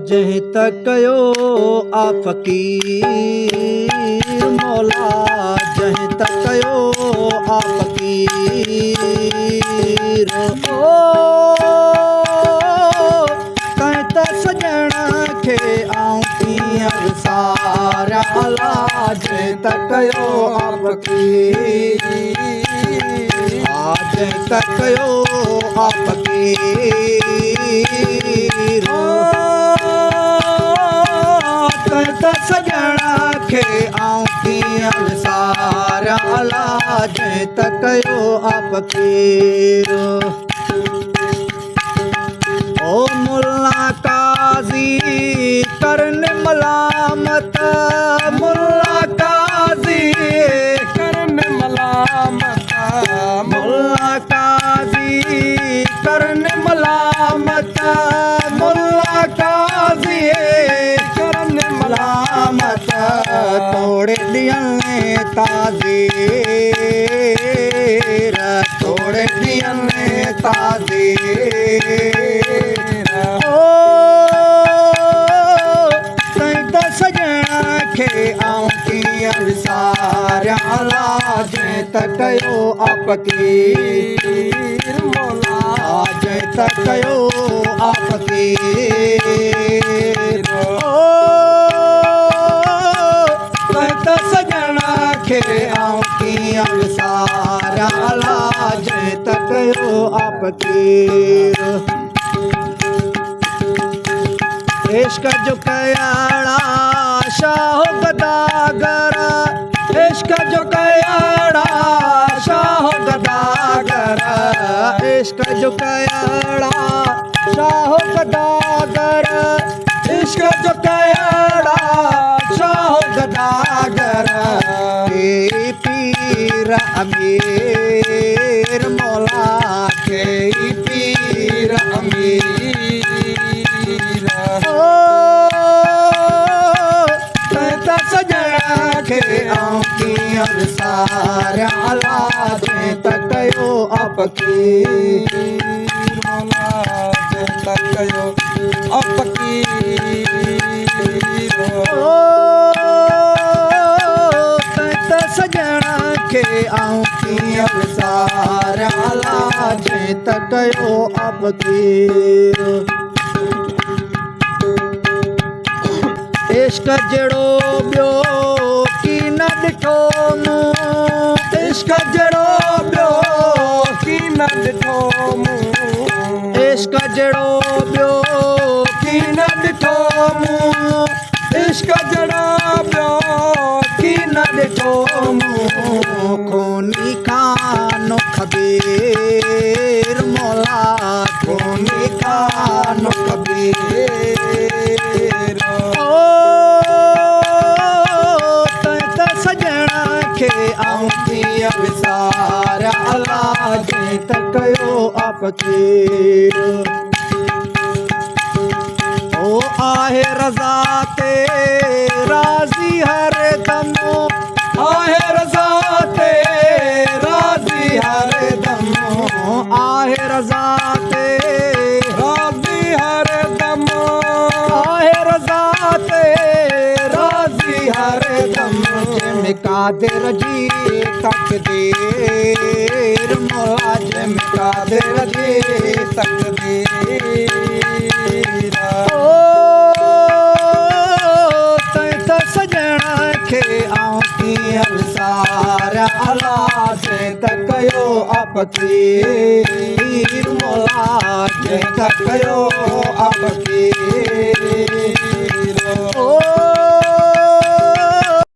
जहीं तक यो आ फकीर मौला, जहीं तक यो आ फकीर ओ कहीं त सजण खे आऊं कीअं सारा अला, जहीं तक यो आ फकीर, जहीं तक यो आ फकीर सजण खे आऊं कीअं सारा अला, जहीं तक यो आ फकीर। ओ मुल्ला काज़ी करन मलामत, मुल्ला काज़ी करन मलामत, मुल्ला काज़ी करन मलामत, मुल्ला काज़ी करन मलामत, तोड़े दियने ताज़ीर, तोड़े दियने ताज़ीर ओ कहीं त सजण खे आऊं कीअं सारा अला, जहीं तक यो आ फकीर मौला, जहीं तक यो आ फकीर सजण खे आऊं कीअं सारा अला, जहीं तक यो आ फकीर। इश्क जो कयाड़ा शाहो गदागर, इश्क जो कयाड़ा शाहो गदागर, इश्क जो कयाड़ा शाहो गदागर, इश्क जो कयाड़ा शाहो गदागर, के पीर अमीर मौला, के पीर अमीर ओ त सजण खे आऊं कीअं सारा अला, जहीं तक यो आ फकीर मौला, जहीं तक यो आ फकीर सजण खे आऊं कीअं सारा अला, जहीं तक यो आ फकीर। इश्क जहिड़ो ॿियो की न ॾिठो मूं, इश्क जहिड़ो ॿियो की न ॾिठो मूं, इश्क जहिड़ो ॿियो की न ॾिठो मूं, इश्क जहिड़ो ॿियो की न ॾिठो मूं, खूनी खानो खबीर मौला, खूनी खानो खबीर ओ त सजण खे आऊं कीअं सारा अला, जहीं तक यो आ फकीर। ओ आहे रज़ा ते राज़ी हर दम, आहे रज़ा ते राज़ी हर दम, आहे रज़ा ते राज़ी हर दम, आहे रज़ा ते राज़ी हर दम, जंहिंमें कादिर जी तक़दीर मौला, जंहिंमें कादिर जी तक़दीर ओ त सजण खे आऊं कीअं सारा अला, जहीं तक यो आ फकीर मौला, जहीं तक यो आ फकीर।